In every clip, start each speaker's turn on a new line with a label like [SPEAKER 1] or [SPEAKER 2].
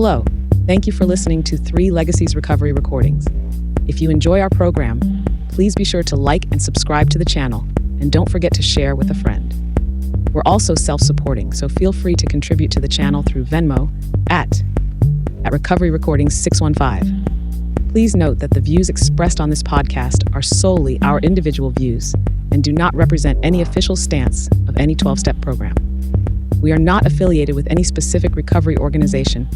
[SPEAKER 1] Hello, thank you for listening to 3 Legacies Recovery Recordings. If you enjoy our program, please be sure to like and subscribe to the channel, and don't forget to share with a friend. We're also self-supporting, so feel free to contribute to the channel through Venmo at Recovery Recordings 615. Please note that the views expressed on this podcast are solely our individual views and do not represent any official stance of any 12-step program. We are not affiliated with any specific recovery organization,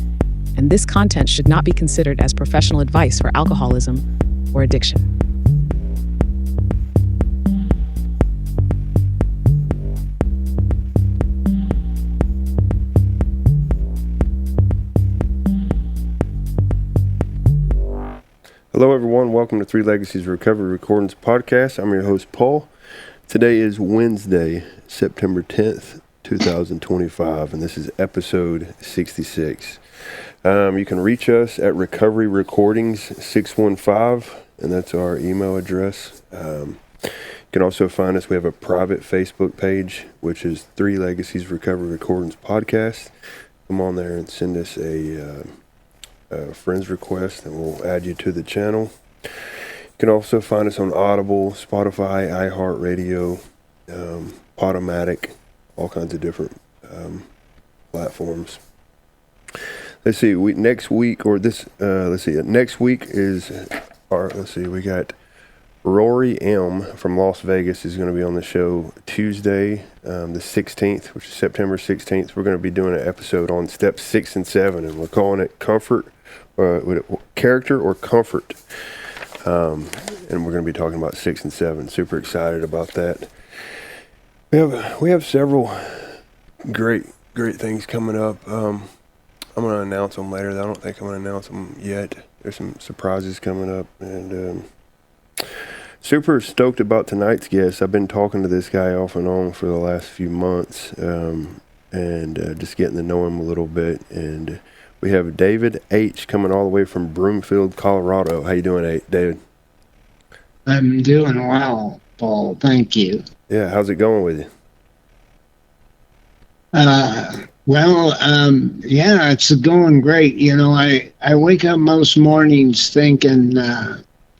[SPEAKER 1] and this content should not be considered as professional advice for alcoholism or addiction.
[SPEAKER 2] Hello everyone, welcome to 3 Legacies Recovery Recordings Podcast. I'm your host Paul. Today is Wednesday, September 10th, 2025, and this is episode 66. You can reach us at Recovery Recordings 615, and that's our email address. You can also find us, we have a private Facebook page, which is 3 Legacies Recovery Recordings Podcast. Come on there and send us a friends request, and we'll add you to the channel. You can also find us on Audible, Spotify, iHeartRadio, Podomatic, all kinds of different platforms. Next week is we got Rory M from Las Vegas is going to be on the show Tuesday, the 16th, which is September 16th. We're going to be doing an episode on steps 6 and 7, and we're calling it character or comfort. And we're going to be talking about 6 and 7. Super excited about that. We have several great things coming up. I'm going to announce them later. I don't think I'm going to announce them yet. There's some surprises coming up, and super stoked about tonight's guest. I've been talking to this guy off and on for the last few months, and just getting to know him a little bit. And we have David H. coming all the way from Broomfield, Colorado. How you doing, David?
[SPEAKER 3] I'm doing well, Paul. Thank you.
[SPEAKER 2] Yeah, how's it going with you?
[SPEAKER 3] It's going great. You know, I wake up most mornings thinking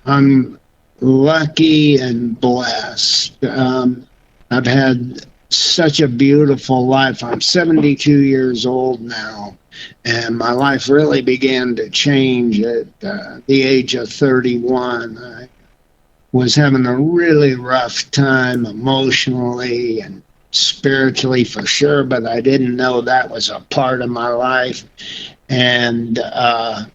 [SPEAKER 3] I'm lucky and blessed. I've had such a beautiful life. I'm 72 years old now, and my life really began to change at the age of 31. I was having a really rough time emotionally and spiritually for sure, but I didn't know that was a part of my life. And I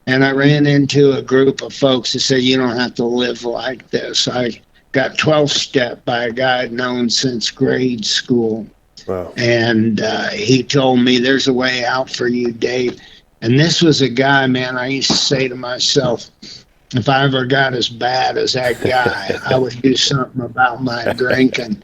[SPEAKER 3] ran into a group of folks that said, you don't have to live like this. I got 12-step by a guy I'd known since grade school.
[SPEAKER 2] Wow.
[SPEAKER 3] And he told me, there's a way out for you, Dave. And this was a guy, man, I used to say to myself, if I ever got as bad as that guy, I would do something about my drinking.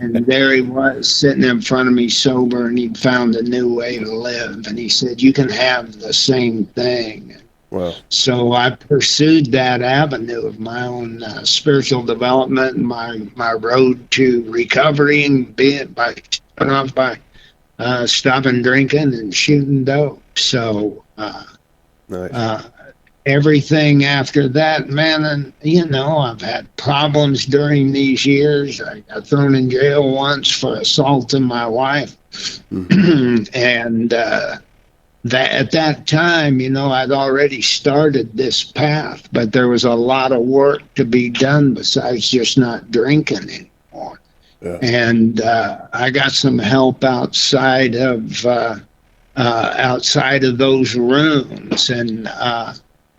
[SPEAKER 3] And there he was sitting in front of me sober, and he'd found a new way to live. And he said, you can have the same thing.
[SPEAKER 2] Wow.
[SPEAKER 3] So I pursued that avenue of my own spiritual development, and my road to recovery, and be it by starting off by stopping drinking and shooting dope. So
[SPEAKER 2] nice.
[SPEAKER 3] Everything after that, man, and I've had problems during these years. I got thrown in jail once for assaulting my wife. Mm-hmm. And that at that time, I'd already started this path, but there was a lot of work to be done besides just not drinking anymore. Yeah. And I got some help outside of those rooms, and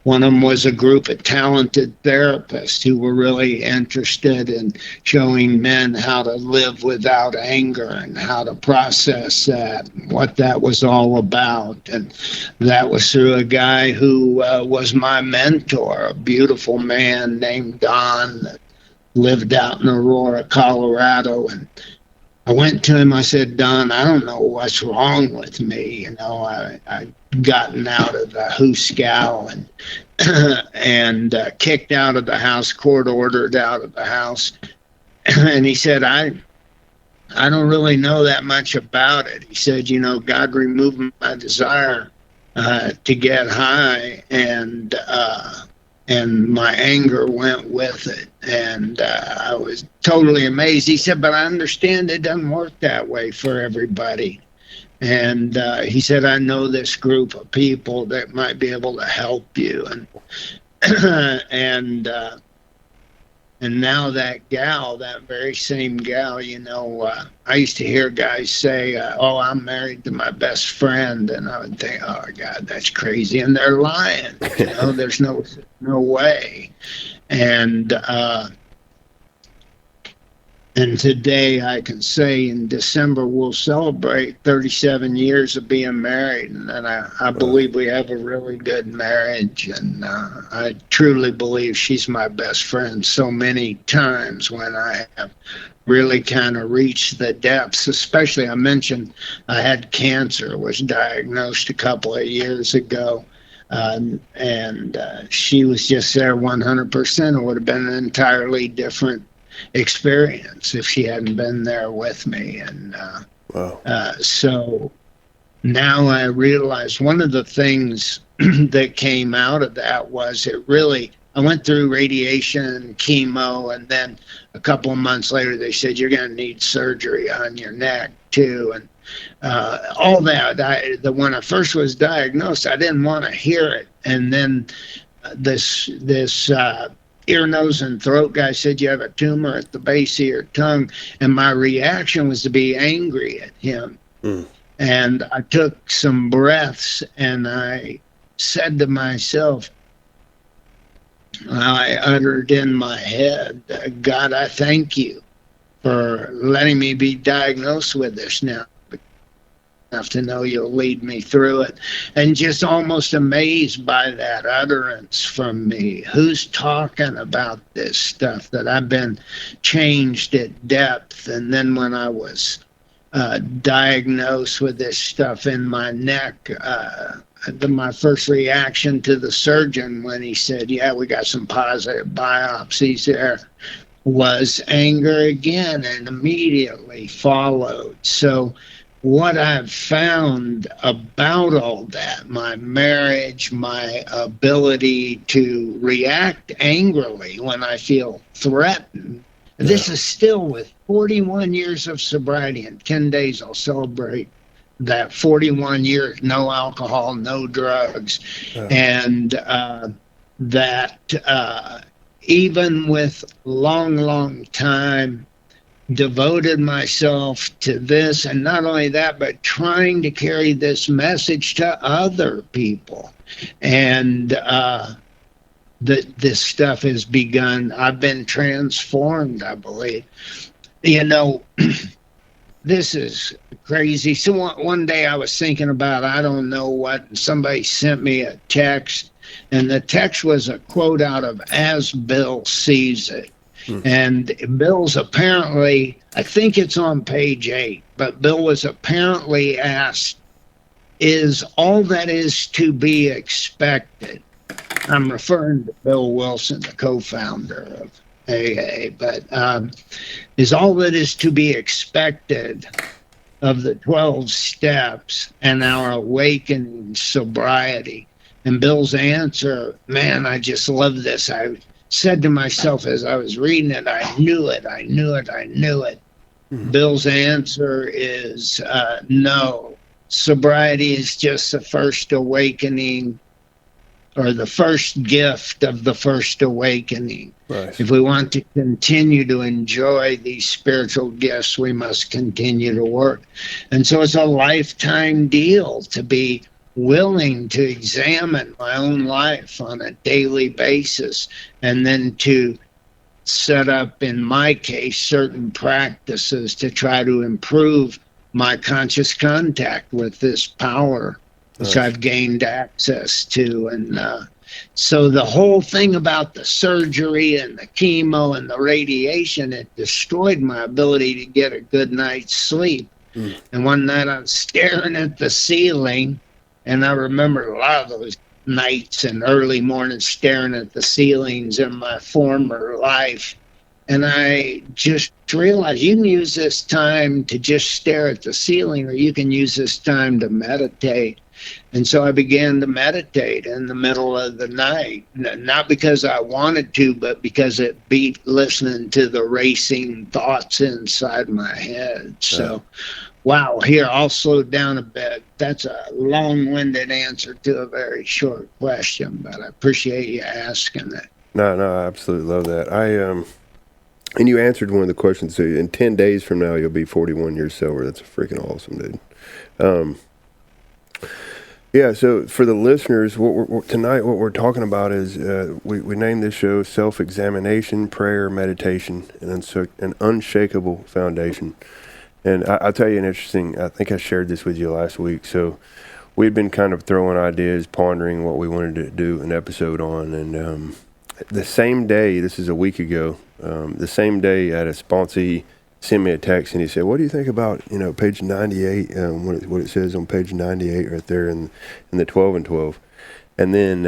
[SPEAKER 3] one of them was a group of talented therapists who were really interested in showing men how to live without anger and how to process that, and what that was all about. And that was through a guy who was my mentor, a beautiful man named Don that lived out in Aurora, Colorado. And I went to him, I said, Don, I don't know what's wrong with me. I'd gotten out of the hooscow and kicked out of the house, court ordered out of the house. And he said, I don't really know that much about it. He said, God removed my desire to get high, and my anger went with it, and I was totally amazed. He said, "But I understand it doesn't work that way for everybody." And he said, "I know this group of people that might be able to help you." And and now that gal, that very same gal, I used to hear guys say, "Oh, I'm married to my best friend," and I would think, "Oh God, that's crazy," and they're lying. There's no way. And today I can say in December we'll celebrate 37 years of being married, and I believe we have a really good marriage, and I truly believe she's my best friend. So many times when I have really kind of reached the depths, especially I mentioned I had cancer, was diagnosed a couple of years ago. And she was just there 100%. It would have been an entirely different experience if she hadn't been there with me. And so now I realize one of the things that came out of that was I went through radiation, chemo, and then a couple of months later they said, "You're going to need surgery on your neck too." And all that. When I first was diagnosed, I didn't want to hear it. And then this ear, nose, and throat guy said, "You have a tumor at the base of your tongue." And my reaction was to be angry at him. And I took some breaths and I said to myself, I uttered in my head, "God, I thank you for letting me be diagnosed with this now. Enough to know you'll lead me through it." And just almost amazed by that utterance from me. Who's talking about this stuff that I've been changed at depth? And then when I was diagnosed with this stuff in my neck, my first reaction to the surgeon when he said, "Yeah, we got some positive biopsies there," was anger again, and immediately followed. So what I've found about all that, my marriage, my ability to react angrily when I feel threatened, this is still with 41 years of sobriety. In 10 days I'll celebrate that 41 years, no alcohol, no drugs. And that even with long time devoted myself to this, and not only that, but trying to carry this message to other people. And this stuff has begun. I've been transformed, I believe. This is crazy. So one day I was thinking about, I don't know what, and somebody sent me a text, and the text was a quote out of As Bill Sees It. And Bill's apparently, I think it's on page 8, but Bill was apparently asked, "Is all that is to be expected?" I'm referring to Bill Wilson, the co-founder of AA, but is all that is to be expected of the 12 steps and our awakening sobriety? And Bill's answer, man, I just love this. I said to myself as I was reading it, I knew it. Bill's answer is no. Sobriety is just the first awakening, or the first gift of the first awakening.
[SPEAKER 2] Right.
[SPEAKER 3] If we want to continue to enjoy these spiritual gifts, we must continue to work. And so it's a lifetime deal to be willing to examine my own life on a daily basis, and then to set up, in my case, certain practices to try to improve my conscious contact with this power, which I've gained access to. And so the whole thing about the surgery and the chemo and the radiation, it destroyed my ability to get a good night's sleep. And one night I was staring at the ceiling, and I remember a lot of those nights and early mornings staring at the ceilings in my former life. And I just realized you can use this time to just stare at the ceiling, or you can use this time to meditate. And so I began to meditate in the middle of the night, not because I wanted to, but because it beat listening to the racing thoughts inside my head. So, wow, here, I'll slow down a bit. That's a long-winded answer to a very short question, but I appreciate you asking it.
[SPEAKER 2] No, I absolutely love that. And you answered one of the questions. So in 10 days from now, you'll be 41 years sober. That's freaking awesome, dude. Yeah, so for the listeners, tonight what we're talking about is we named this show Self-Examination, Prayer, Meditation, and an Unshakable Foundation. And I'll tell you an interesting, I think I shared this with you last week. So we'd been kind of throwing ideas, pondering what we wanted to do an episode on. And the same day, this is a week ago, the same day at a sponsee sent me a text and he said, what do you think about, page 98, what it says on page 98 right there in the 12 and 12. And then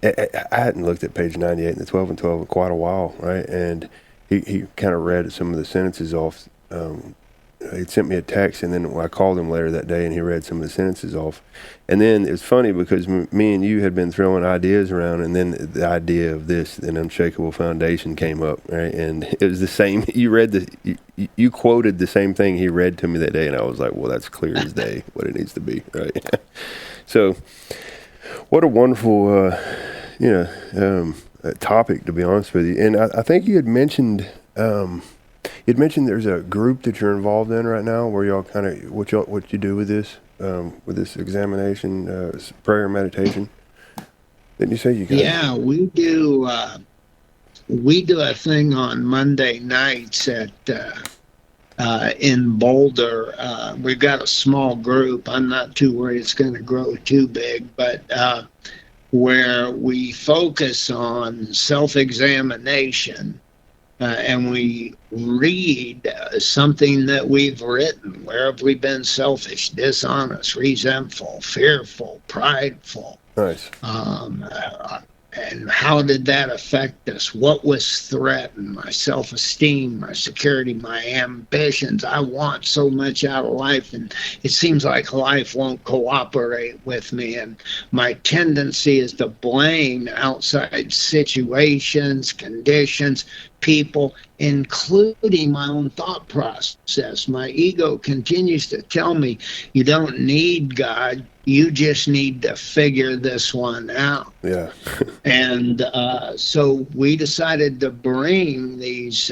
[SPEAKER 2] I hadn't looked at page 98 and the 12 and 12 in quite a while, right? And he kind of read some of the sentences off. He sent me a text, and then I called him later that day, and he read some of the sentences off. And then it's funny because me and you had been throwing ideas around, and then the idea of this, an Unshakable Foundation, came up, right? And it was the same. You quoted the same thing he read to me that day, and I was like, well, that's clear as day what it needs to be, right? So, what a wonderful, topic, to be honest with you. And I think you had mentioned. You'd mentioned there's a group that you're involved in right now, where y'all kind of what you do with this examination, prayer, meditation. Didn't you say you guys?
[SPEAKER 3] Yeah, we do. We do a thing on Monday nights at in Boulder. We've got a small group. I'm not too worried it's going to grow too big, but where we focus on self-examination. And we read something that we've written. Where have we been selfish, dishonest, resentful, fearful, prideful?
[SPEAKER 2] Nice.
[SPEAKER 3] And how did that affect us? What was threatened? My self-esteem, my security, my ambitions. I want so much out of life, and it seems like life won't cooperate with me. And my tendency is to blame outside situations, conditions, people, including my own thought process. My ego continues to tell me, you don't need God. You just need to figure this one out.
[SPEAKER 2] Yeah.
[SPEAKER 3] And so we decided to bring these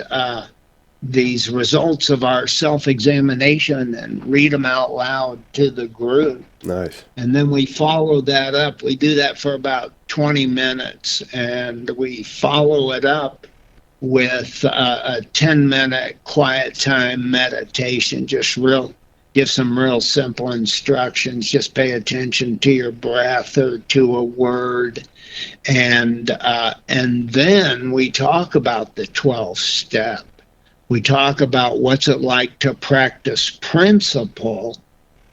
[SPEAKER 3] results of our self-examination and read them out loud to the group.
[SPEAKER 2] Nice.
[SPEAKER 3] And then we follow that up. We do that for about 20 minutes, and we follow it up with a 10-minute quiet time meditation, give some real simple instructions. Just pay attention to your breath or to a word. And then we talk about the 12th step. We talk about what's it like to practice principle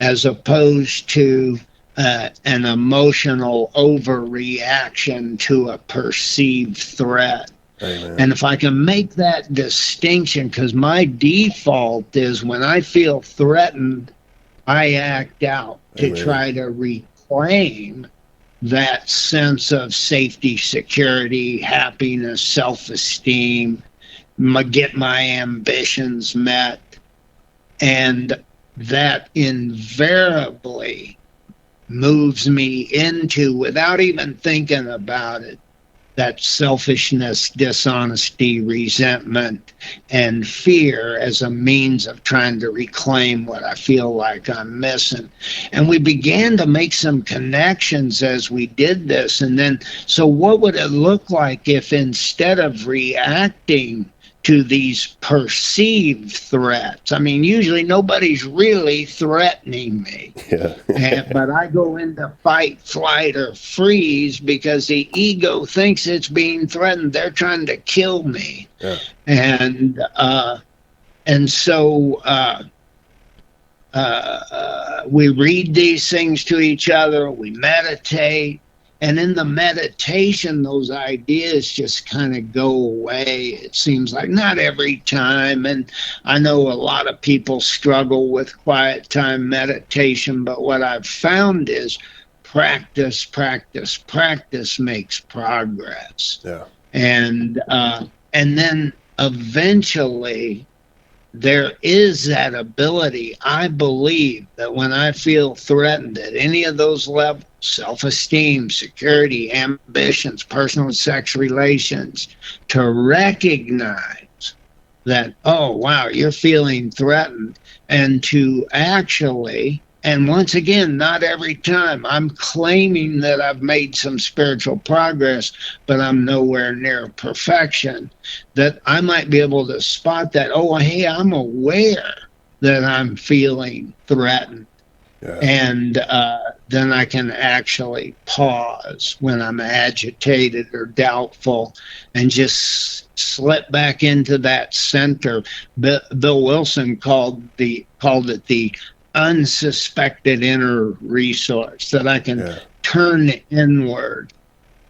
[SPEAKER 3] as opposed to an emotional overreaction to a perceived threat.
[SPEAKER 2] Amen.
[SPEAKER 3] And if I can make that distinction, because my default is when I feel threatened, I act out to try to reclaim that sense of safety, security, happiness, self-esteem, get my ambitions met. And that invariably moves me into, without even thinking about it, that selfishness, dishonesty, resentment, and fear as a means of trying to reclaim what I feel like I'm missing. And we began to make some connections as we did this. And then, so what would it look like if instead of reacting to these perceived threats. I mean, usually nobody's really threatening me.
[SPEAKER 2] Yeah.
[SPEAKER 3] But I go into fight, flight, or freeze because the ego thinks it's being threatened. They're trying to kill me.
[SPEAKER 2] Yeah.
[SPEAKER 3] And so we read these things to each other, we meditate, And in the meditation, those ideas just kind of go away. It seems like not every time. And I know a lot of people struggle with quiet time meditation, but what I've found is practice, practice, practice makes progress.
[SPEAKER 2] Yeah.
[SPEAKER 3] And then eventually there is that ability. I believe that when I feel threatened at any of those levels, self-esteem, security, ambitions, personal and sex relations, to recognize that, oh, wow, you're feeling threatened, and to actually, and once again, not every time, I'm claiming that I've made some spiritual progress, but I'm nowhere near perfection, that I might be able to spot that, oh, hey, I'm aware that I'm feeling threatened.
[SPEAKER 2] Yeah.
[SPEAKER 3] And then I can actually pause when I'm agitated or doubtful and just slip back into that center. Bill Wilson called it the unsuspected inner resource, that I can turn inward.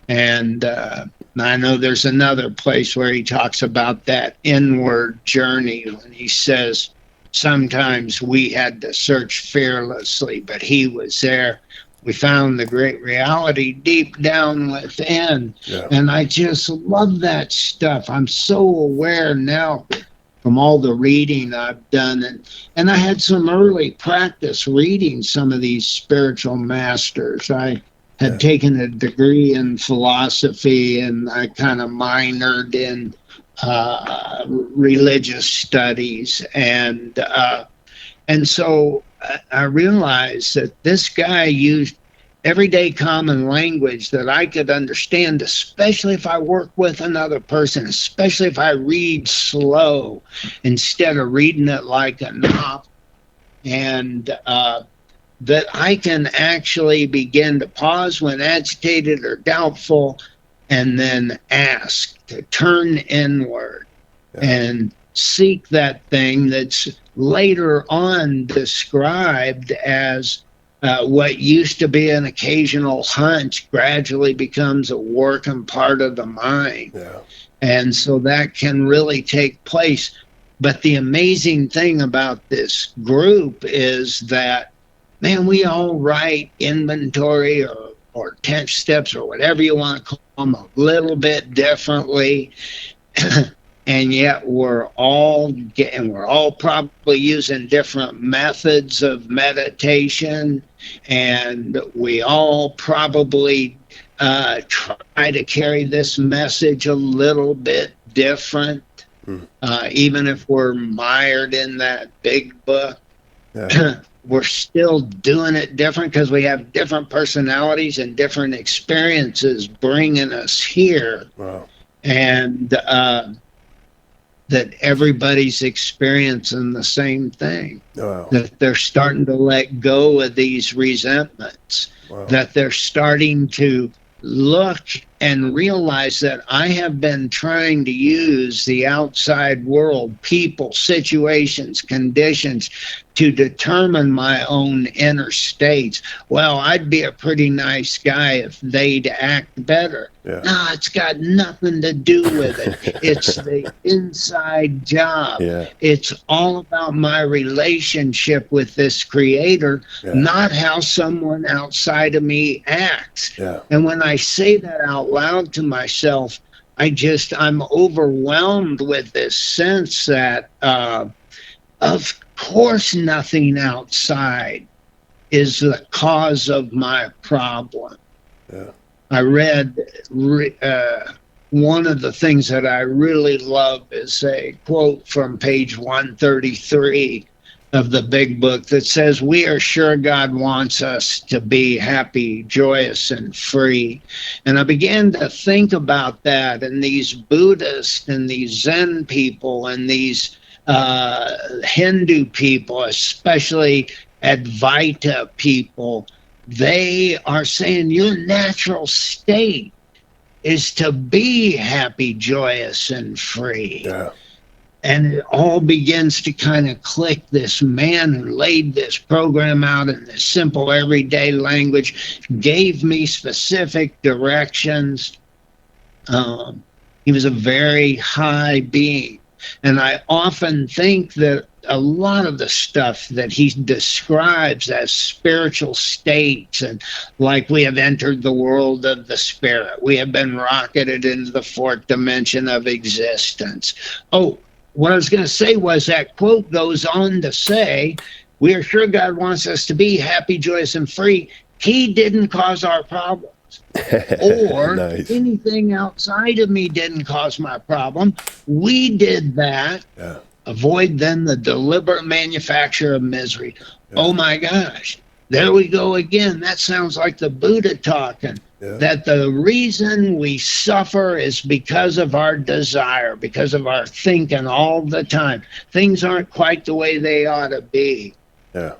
[SPEAKER 3] And I know there's another place where he talks about that inward journey when he says, sometimes we had to search fearlessly, but he was there. We found the great reality deep down within.
[SPEAKER 2] Yeah.
[SPEAKER 3] And I just love that stuff. I'm so aware now from all the reading I've done. And I had some early practice reading some of these spiritual masters. I had taken a degree in philosophy, and I kind of minored in religious studies, and so I realized that this guy used everyday common language that I could understand, especially if I work with another person, especially if I read slow instead of reading it like a novel, and that I can actually begin to pause when agitated or doubtful, and then ask to turn inward and seek that thing that's later on described as what used to be an occasional hunch gradually becomes a working part of the mind.
[SPEAKER 2] Yeah.
[SPEAKER 3] And so that can really take place. But the amazing thing about this group is that, man, we all write inventory or 10 steps or whatever you want to call them a little bit differently. And yet we're all probably using different methods of meditation, and we all probably try to carry this message a little bit different, even if we're mired in that big book. Yeah. We're still doing it different because we have different personalities and different experiences bringing us here.
[SPEAKER 2] Wow.
[SPEAKER 3] And that everybody's experiencing the same thing.
[SPEAKER 2] Wow.
[SPEAKER 3] That they're starting to let go of these resentments.
[SPEAKER 2] Wow.
[SPEAKER 3] That they're starting to look and realize that I have been trying to use the outside world, people, situations, conditions, to determine my own inner states. Well, I'd be a pretty nice guy if they'd act better.
[SPEAKER 2] Yeah.
[SPEAKER 3] No, it's got nothing to do with it. It's the inside job.
[SPEAKER 2] Yeah.
[SPEAKER 3] It's all about my relationship with this creator, not how someone outside of me acts.
[SPEAKER 2] Yeah.
[SPEAKER 3] And when I say that out loud to myself, I'm overwhelmed with this sense that, of course, nothing outside is the cause of my problem.
[SPEAKER 2] Yeah.
[SPEAKER 3] I read one of the things that I really love is a quote from page 133 of the big book that says, "We are sure God wants us to be happy, joyous, and free." And I began to think about that, and these Buddhists and these Zen people and these Hindu people, especially Advaita people, they are saying your natural state is to be happy, joyous, and free.
[SPEAKER 2] Yeah.
[SPEAKER 3] And it all begins to kind of click. This man who laid this program out in this simple everyday language gave me specific directions. He was a very high being. And I often think that a lot of the stuff that he describes as spiritual states, and like we have entered the world of the spirit, we have been rocketed into the fourth dimension of existence. Oh, what I was going to say was that quote goes on to say, we are sure God wants us to be happy, joyous, and free. He didn't cause our problems. Or
[SPEAKER 2] Nice.
[SPEAKER 3] anything outside of me didn't cause my problem. We did that.
[SPEAKER 2] Yeah.
[SPEAKER 3] Avoid then the deliberate manufacture of misery.
[SPEAKER 2] Yeah.
[SPEAKER 3] Oh my gosh. There we go again. That sounds like the Buddha talking. Yeah. That the reason we suffer is because of our desire, because of our thinking all the time. Things aren't quite the way they ought to be.
[SPEAKER 2] Yeah.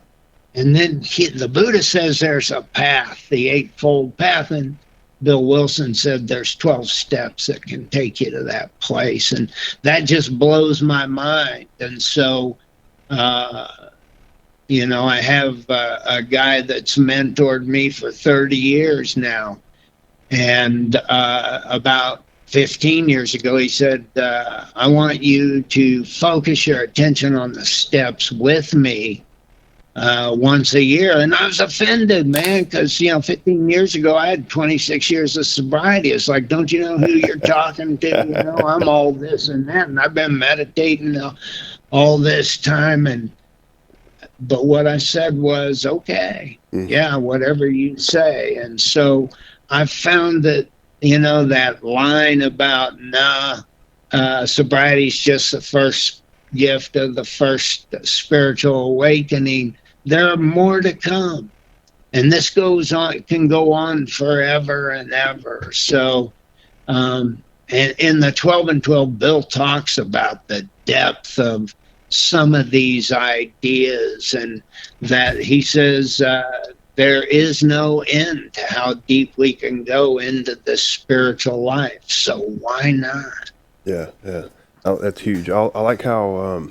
[SPEAKER 3] And then the Buddha says there's a path, the Eightfold Path, and Bill Wilson said there's 12 steps that can take you to that place. And that just blows my mind. And so, you know, I have a guy that's mentored me for 30 years now. And about 15 years ago, he said, I want you to focus your attention on the steps with me once a year. And I was offended, man, because, you know, 15 years ago, I had 26 years of sobriety. It's like, don't you know who you're talking to? You know, I'm all this and that. And I've been meditating all this time. But what I said was, okay, yeah, whatever you say. And so I found that, you know, that line about, sobriety is just the first gift of the first spiritual awakening. There are more to come, and this goes on, can go on forever and ever. So, and in the 12 and 12, Bill talks about the depth of some of these ideas, and that he says there is no end to how deep we can go into the spiritual life. So why not?
[SPEAKER 2] Yeah, yeah. Oh, that's huge. I like how,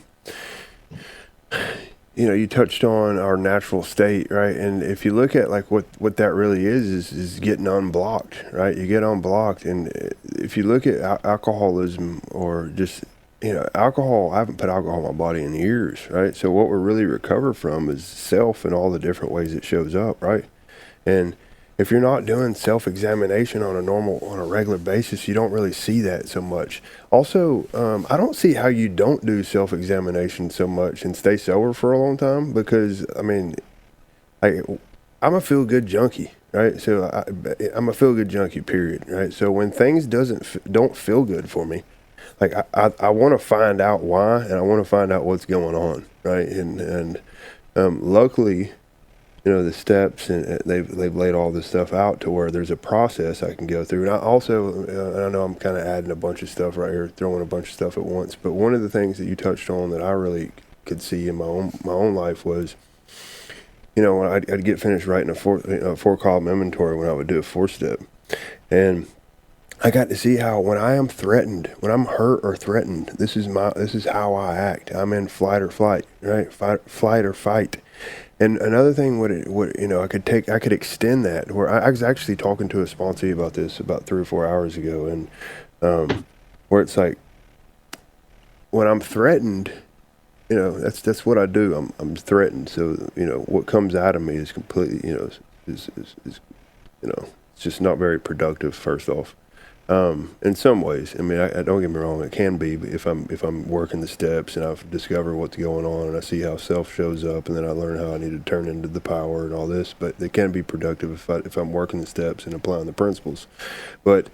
[SPEAKER 2] you know, you touched on our natural state, right? And if you look at like what that really is getting unblocked, right? You get unblocked. And if you look at alcoholism or just, you know, alcohol, I haven't put alcohol in my body in years, right? So what we're really recovered from is self and all the different ways it shows up, right? And if you're not doing self-examination on a regular basis, you don't really see that so much. Also, I don't see how you don't do self-examination so much and stay sober for a long time, because, I mean, I'm a feel-good junkie, right? So I'm a feel-good junkie, period, right? So when things don't feel good for me, like I want to find out why, and I want to find out what's going on, right? And luckily, you know, the steps, and they've laid all this stuff out to where there's a process I can go through. And I also, I know I'm kind of adding a bunch of stuff right here, throwing a bunch of stuff at once, but one of the things that you touched on that I really could see in my own life was, you know, when I'd get finished writing a four column inventory when I would do a 4-step, and I got to see how when I am threatened, when I'm hurt or threatened, this is how I act. I'm in flight or flight, right? Flight or fight. And another thing, what you know, I could extend that. Where I was actually talking to a sponsee about this about 3 or 4 hours ago, and where it's like, when I'm threatened, you know, that's what I do. I'm threatened, so you know what comes out of me is completely, you know, is you know, it's just not very productive. First off. In some ways, I mean, I don't get me wrong, it can be, but if I'm working the steps and I've discovered what's going on and I see how self shows up, and then I learn how I need to turn into the power and all this, but it can be productive if I'm working the steps and applying the principles. But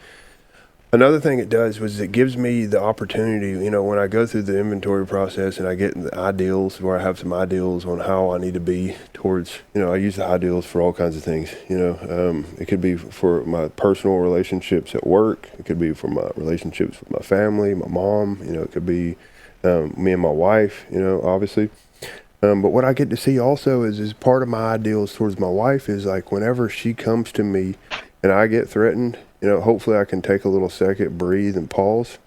[SPEAKER 2] another thing it does was it gives me the opportunity, you know, when I go through the inventory process and I get the ideals, where I have some ideals on how I need to be towards, you know, I use the ideals for all kinds of things, you know, it could be for my personal relationships at work, it could be for my relationships with my family, my mom, you know, it could be me and my wife, you know, obviously. But what I get to see also is part of my ideals towards my wife is like whenever she comes to me and I get threatened, you know, hopefully I can take a little second, breathe, and pause.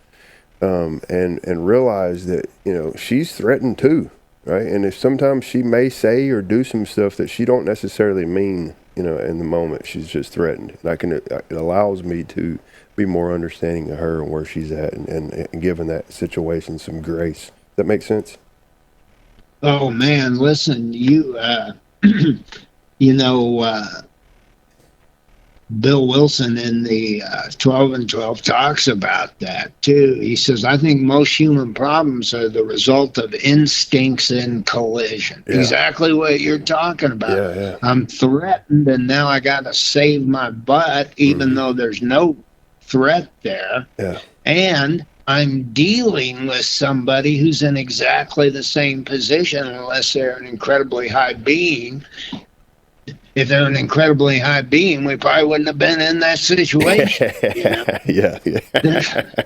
[SPEAKER 2] and realize that, she's threatened too, right? And if sometimes she may say or do some stuff that she don't necessarily mean, in the moment, she's just threatened. And it allows me to be more understanding of her and where she's at, and giving that situation some grace. Does that make sense?
[SPEAKER 3] Oh man, listen, Bill Wilson in the 12 and 12 talks about that too. He says, I think most human problems are the result of instincts in collision. Yeah. Exactly what you're talking about. Yeah. I'm threatened, and now I got to save my butt, even though there's no threat there. Yeah. And I'm dealing with somebody who's in exactly the same position, unless they're an incredibly high being. If they're an incredibly high being, we probably wouldn't have been in that situation.
[SPEAKER 2] Yeah.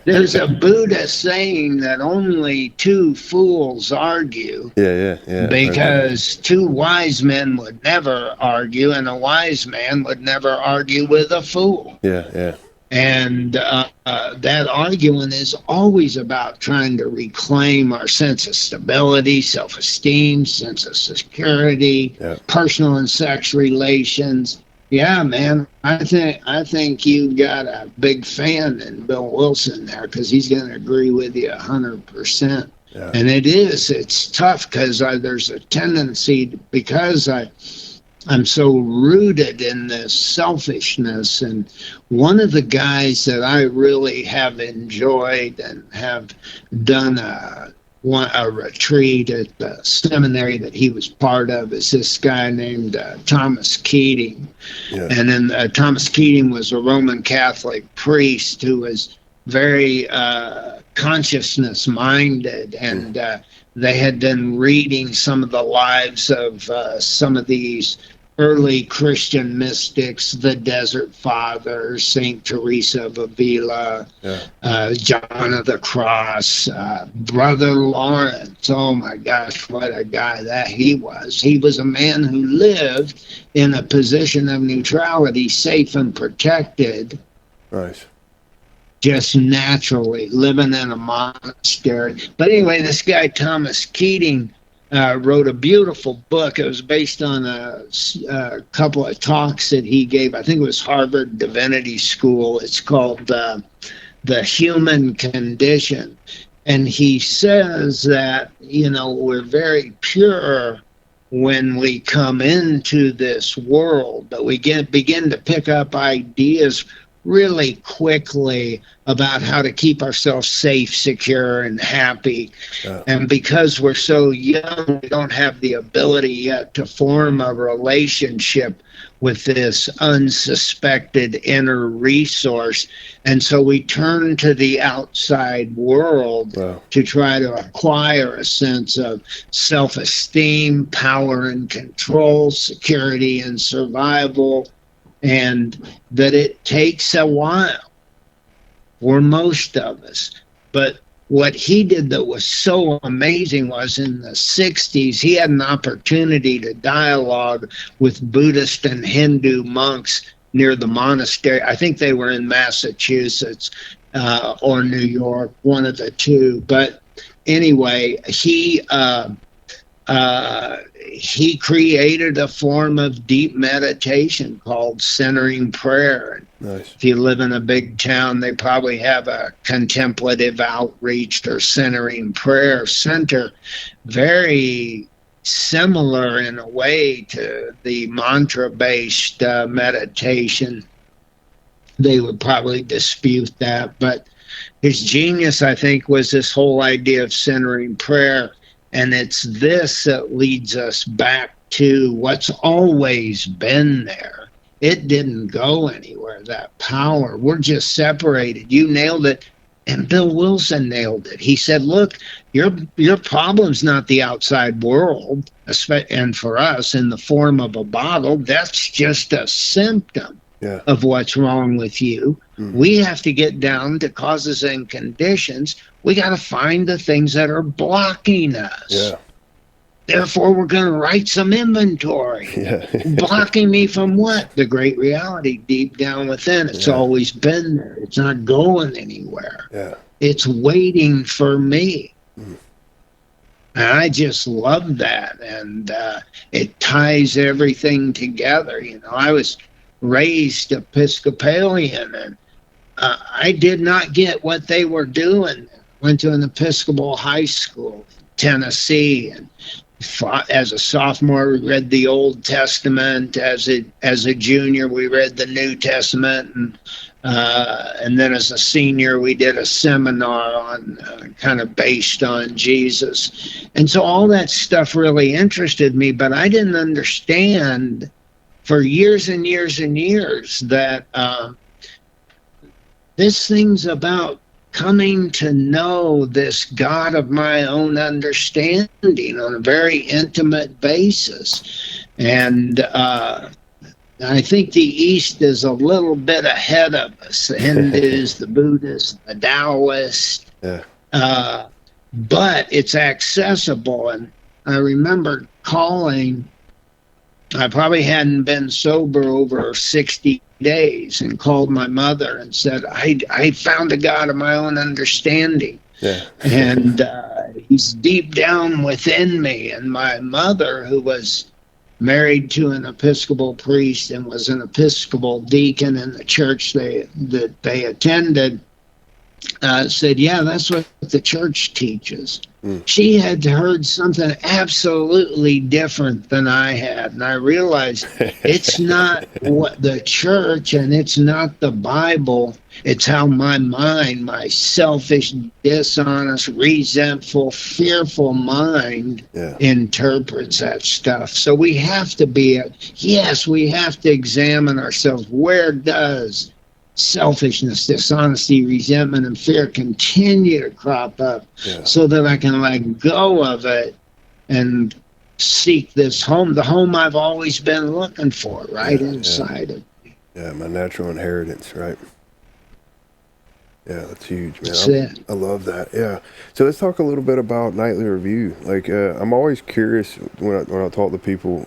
[SPEAKER 3] There's a Buddha saying that only two fools argue.
[SPEAKER 2] Yeah.
[SPEAKER 3] Because two wise men would never argue, and a wise man would never argue with a fool.
[SPEAKER 2] Yeah.
[SPEAKER 3] And that arguing is always about trying to reclaim our sense of stability, self-esteem, sense of security, personal and sex relations. Yeah, man, I think you got a big fan in Bill Wilson there, because he's going to agree with you 100%. Yeah. And it's tough, because there's a tendency, because I'm so rooted in this selfishness. And one of the guys that I really have enjoyed and have done a retreat at the seminary that he was part of is this guy named Thomas Keating. Yeah. And then Thomas Keating was a Roman Catholic priest who was very consciousness minded, and they had been reading some of the lives of some of these early Christian mystics, the Desert Fathers, Saint Teresa of Avila, John of the Cross, Brother Lawrence. Oh my gosh, what a guy that he was. He was a man who lived in a position of neutrality, safe and protected.
[SPEAKER 2] Right.
[SPEAKER 3] Just naturally living in a monastery. But anyway, this guy Thomas Keating wrote a beautiful book. It was based on a couple of talks that he gave. I think it was Harvard Divinity School. It's called The Human Condition. And he says that, we're very pure when we come into this world, but we begin to pick up ideas really quickly about how to keep ourselves safe, secure, and happy. And because we're so young, we don't have the ability yet to form a relationship with this unsuspected inner resource. And so we turn to the outside world to try to acquire a sense of self-esteem, power and control, security and survival, and that it takes a while for most of us. But what he did that was so amazing was in the 60s, he had an opportunity to dialogue with Buddhist and Hindu monks near the monastery. I think they were in Massachusetts or New York, one of the two. But anyway, he created a form of deep meditation called centering prayer.
[SPEAKER 2] Nice.
[SPEAKER 3] If you live in a big town, they probably have a contemplative outreach or centering prayer center. Very similar in a way to the mantra-based meditation. They would probably dispute that, but his genius, I think, was this whole idea of centering prayer. And it's this that leads us back to what's always been there. It didn't go anywhere, that power. We're just separated. You nailed it. And Bill Wilson nailed it. He said, look, your problem's not the outside world, and for us, in the form of a bottle, that's just a symptom of what's wrong with you. We have to get down to causes and conditions. We got to find the things that are blocking us. Therefore, we're going to write some inventory. Blocking me from what? The great reality deep down within. It's always been there. It's not going anywhere. it's waiting for me. And I just love that. And it ties everything together. You know, I was raised Episcopalian, and I did not get what they were doing. Went to an Episcopal high school in Tennessee, and as a sophomore, we read the Old Testament. As a junior, we read the New Testament, and then as a senior, we did a seminar on kind of based on Jesus. And so all that stuff really interested me, but I didn't understand for years and years and years that this thing's about coming to know this God of my own understanding on a very intimate basis. And I think the East is a little bit ahead of us. The Hindus, the Buddhists, the Taoists. Yeah. But it's accessible. And I remember calling, I probably hadn't been sober over 60 days, and called my mother and said, I found a God of my own understanding. Yeah. And he's deep down within me. And my mother, who was married to an Episcopal priest and was an Episcopal deacon in the church that they attended, said, yeah, that's what the church teaches. She had heard something absolutely different than I had. And I realized it's not what the church, and it's not the Bible. It's how my mind, my selfish, dishonest, resentful, fearful mind interprets that stuff. So we have to we have to examine ourselves. Where does selfishness, dishonesty, resentment, and fear continue to crop up, so that I can let go of it and seek this home, the home I've always been looking for, inside of me.
[SPEAKER 2] Yeah, my natural inheritance, right? Yeah, that's huge, man.
[SPEAKER 3] That's it.
[SPEAKER 2] I love that. Yeah. So let's talk a little bit about nightly review. Like, I'm always curious when I talk to people.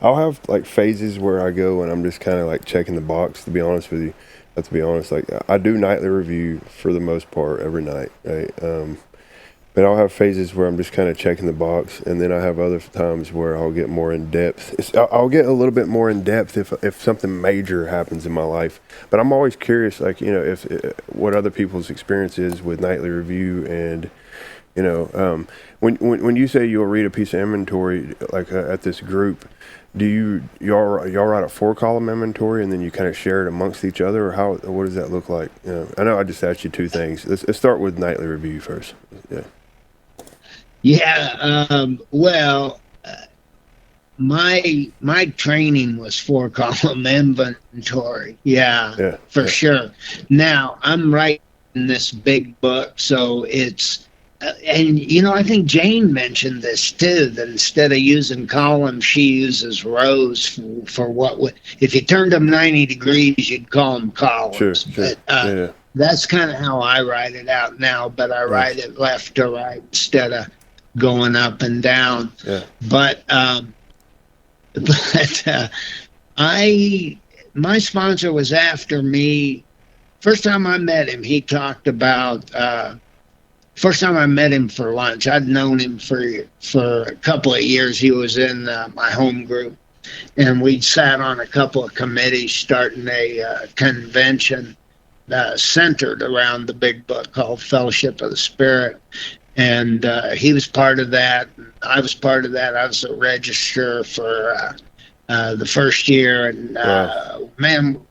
[SPEAKER 2] I'll have like phases where I go and I'm just kind of like checking the box, to be honest with you. To be honest, like I do nightly review for the most part every night, right? But I'll have phases where I'm just kind of checking the box, and then I have other times where I'll get more in depth. I'll get a little bit more in depth if something major happens in my life. But I'm always curious, like, you know, if what other people's experience is with nightly review, and you know, when you say you'll read a piece of inventory like at this group. Do y'all write a 4-column inventory and then you kind of share it amongst each other, or what does that look like? You know, I know I just asked you two things. Let's start with nightly review first. Yeah.
[SPEAKER 3] Yeah. Well, my training was 4-column inventory. Yeah, for sure. Now I'm writing this big book, so it's. And, you know, I think Jane mentioned this, too, that instead of using columns, she uses rows for what would, if you turned them 90 degrees, you'd call them columns.
[SPEAKER 2] Sure.
[SPEAKER 3] But that's kind of how I write it out now, but I write it left to right instead of going up and down. Yeah. But my sponsor was after me. First time I met him, he talked about... First time I met him for lunch, I'd known him for a couple of years. He was in my home group, and we'd sat on a couple of committees starting a convention centered around the big book called Fellowship of the Spirit. And he was part of that. I was part of that. I was a registrar for the first year. And, man,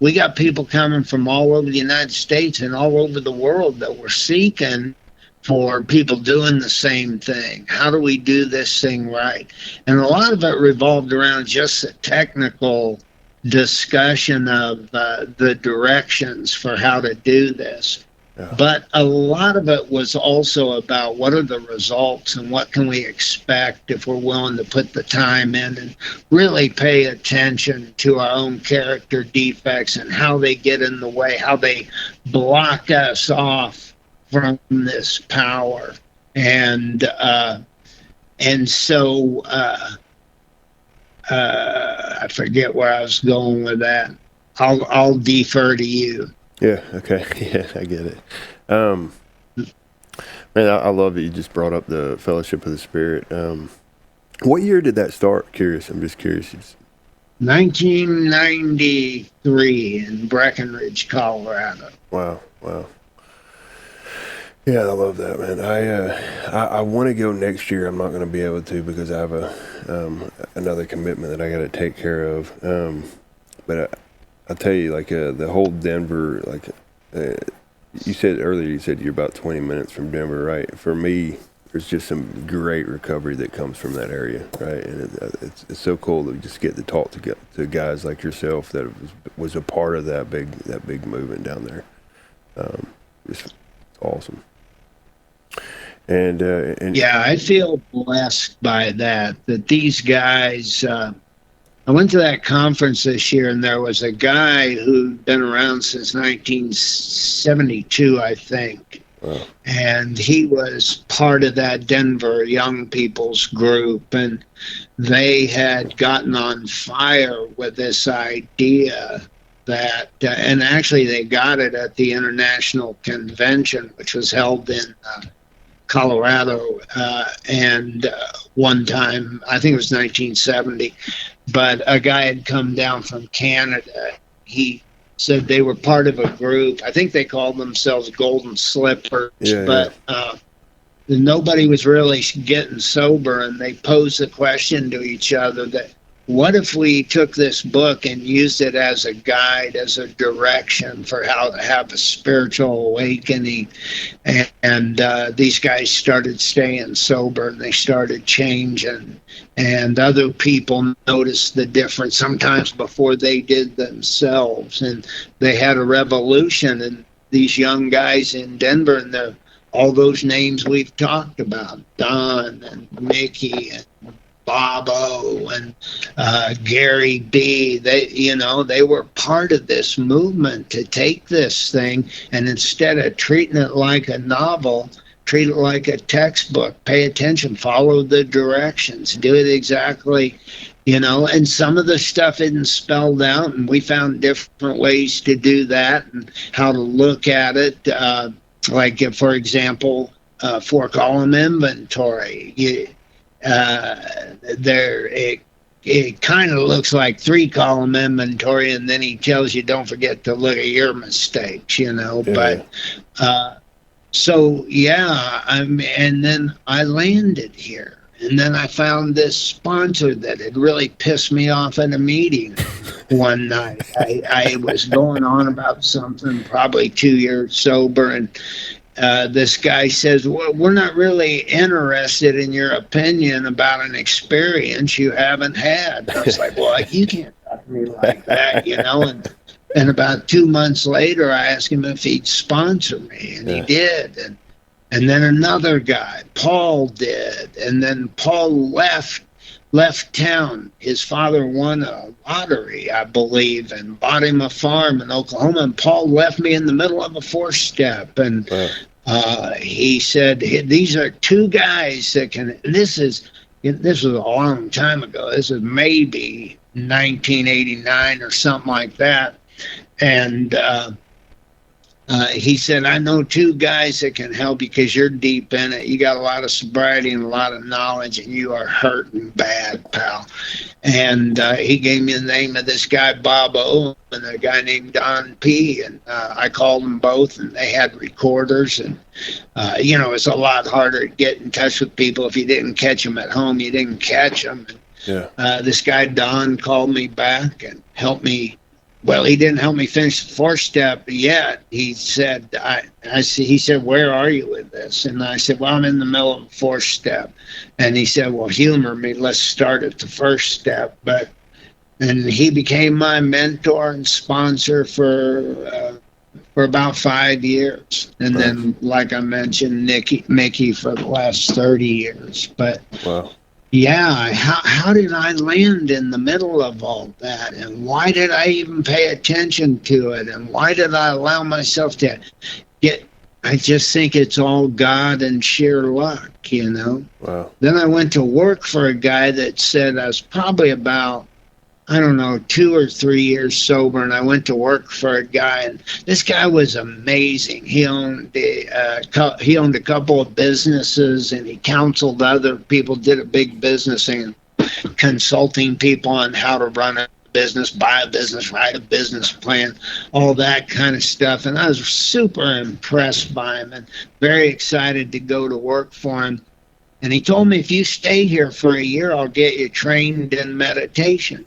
[SPEAKER 3] we got people coming from all over the United States and all over the world that were seeking for people doing the same thing. How do we do this thing right? And a lot of it revolved around just the technical discussion of the directions for how to do this. Yeah. But a lot of it was also about what are the results and what can we expect if we're willing to put the time in and really pay attention to our own character defects and how they get in the way, how they block us off from this power. And so I forget where I was going with that. I'll defer to you.
[SPEAKER 2] Yeah. Okay. Yeah, I get it. Um, Man, I love that you just brought up the Fellowship of the Spirit. What year did that start? Curious. I'm just curious.
[SPEAKER 3] 1993 in Breckenridge, Colorado.
[SPEAKER 2] Wow. Wow. Yeah, I love that, man. I want to go next year. I'm not going to be able to because I have another commitment that I got to take care of. But I'll tell you, like the whole Denver, like you said earlier, you said you're about 20 minutes from Denver, right? For me, there's just some great recovery that comes from that area, right? And it's so cool to just get to talk to guys like yourself that was a part of that big movement down there. It's awesome. And
[SPEAKER 3] Yeah, I feel blessed by that these guys, I went to that conference this year, and there was a guy who'd been around since 1972, I think.
[SPEAKER 2] wow.
[SPEAKER 3] And he was part of that Denver young people's group, and they had gotten on fire with this idea that, and actually they got it at the International Convention, which was held in Colorado, and one time, I think it was 1970, but a guy had come down from Canada. He said they were part of a group. I think they called themselves Golden Slippers, but nobody was really getting sober, and they posed the question to each other that, what if we took this book and used it as a guide, as a direction for how to have a spiritual awakening? And these guys started staying sober, and they started changing. And other people noticed the difference sometimes before they did themselves. And they had a revolution. And these young guys in Denver, and all those names we've talked about, Don and Mickey and Bobo and Gary B. They were part of this movement to take this thing, and instead of treating it like a novel, treat it like a textbook. Pay attention, follow the directions, do it exactly, and some of the stuff isn't spelled out, and we found different ways to do that and how to look at it. Like, for example, 4-column inventory. It kind of looks like 3-column inventory, and then he tells you don't forget to look at your mistakes, But and then I landed here, and then I found this sponsor that had really pissed me off at a meeting one night. I was going on about something, probably 2 years sober, and this guy says, well, we're not really interested in your opinion about an experience you haven't had. I was like, well, you can't talk to me like that, And about 2 months later, I asked him if he'd sponsor me, and he did. And then another guy, Paul, did. And then Paul left town. His father won a lottery, I believe, and bought him a farm in Oklahoma. And Paul left me in the middle of a 4-step. And he said, these are two guys that can, this was a long time ago. This is maybe 1989 or something like that. And he said, I know two guys that can help you because you're deep in it. You got a lot of sobriety and a lot of knowledge, and you are hurting bad, pal. And he gave me the name of this guy, Bob O, and a guy named Don P. And I called them both, and they had recorders. And, it's a lot harder to get in touch with people. If you didn't catch them at home, you didn't catch them. And, this guy, Don, called me back and helped me. Well, he didn't help me finish the 4-step yet. He said, he said, where are you with this? And I said, well, I'm in the middle of the 4-step. And he said, well, humor me. Let's start at the 1st step. And he became my mentor and sponsor for about 5 years. And then, like I mentioned, Mickey for the last 30 years. But
[SPEAKER 2] wow.
[SPEAKER 3] Yeah, how did I land in the middle of all that? And why did I even pay attention to it? And why did I allow myself to I just think it's all God and sheer luck,
[SPEAKER 2] Wow.
[SPEAKER 3] Then I went to work for a guy that said I was probably about I don't know, 2 or 3 years sober, and I went to work for a guy, and this guy was amazing. He owned a couple of businesses, and he counseled other people, did a big business and consulting people on how to run a business, buy a business, write a business plan, all that kind of stuff. And I was super impressed by him and very excited to go to work for him. And he told me, if you stay here for a year, I'll get you trained in meditation.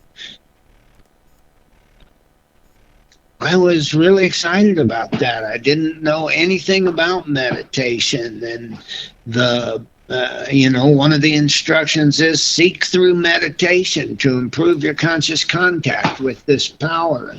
[SPEAKER 3] I was really excited about that. I didn't know anything about meditation, and one of the instructions is seek through meditation to improve your conscious contact with this power.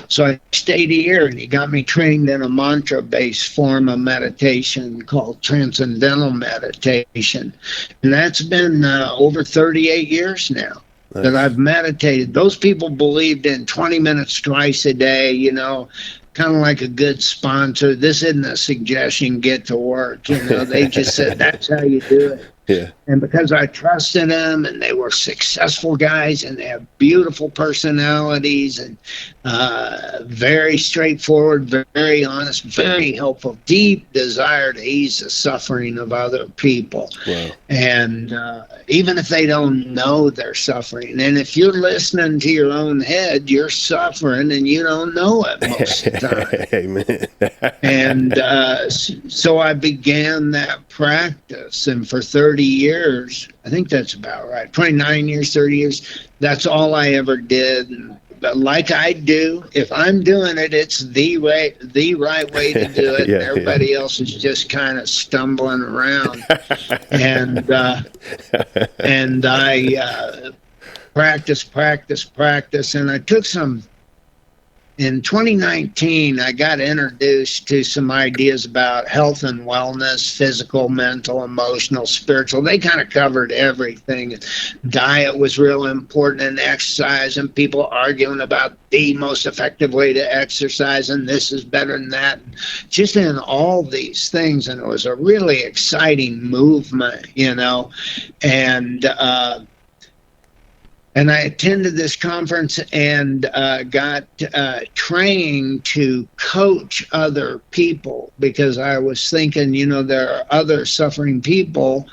[SPEAKER 3] So I stayed a year, and he got me trained in a mantra-based form of meditation called transcendental meditation. And that's been over 38 years now. Nice. That I've meditated. Those people believed in 20 minutes twice a day, kind of like a good sponsor. This isn't a suggestion, get to work. They just said, that's how you do it.
[SPEAKER 2] Yeah.
[SPEAKER 3] And because I trusted them, and they were successful guys, and they have beautiful personalities, and very straightforward, very honest, very helpful, deep desire to ease the suffering of other people.
[SPEAKER 2] Wow. And
[SPEAKER 3] even if they don't know they're suffering, and if you're listening to your own head, you're suffering and you don't know it most of the time.
[SPEAKER 2] Amen.
[SPEAKER 3] And so I began that practice, and for 30 years, I think that's about right, 29 years, 30 years, that's all I ever did. But like I do, if I'm doing it, it's the right way to do it.
[SPEAKER 2] Yeah,
[SPEAKER 3] Everybody else is just kind of stumbling around. And I practice, and I took some. In 2019, I got introduced to some ideas about health and wellness, physical, mental, emotional, spiritual. They kind of covered everything. Diet was real important, and exercise, and people arguing about the most effective way to exercise, and this is better than that. Just in all these things, and it was a really exciting movement, And I attended this conference and got trained to coach other people, because I was thinking, there are other suffering people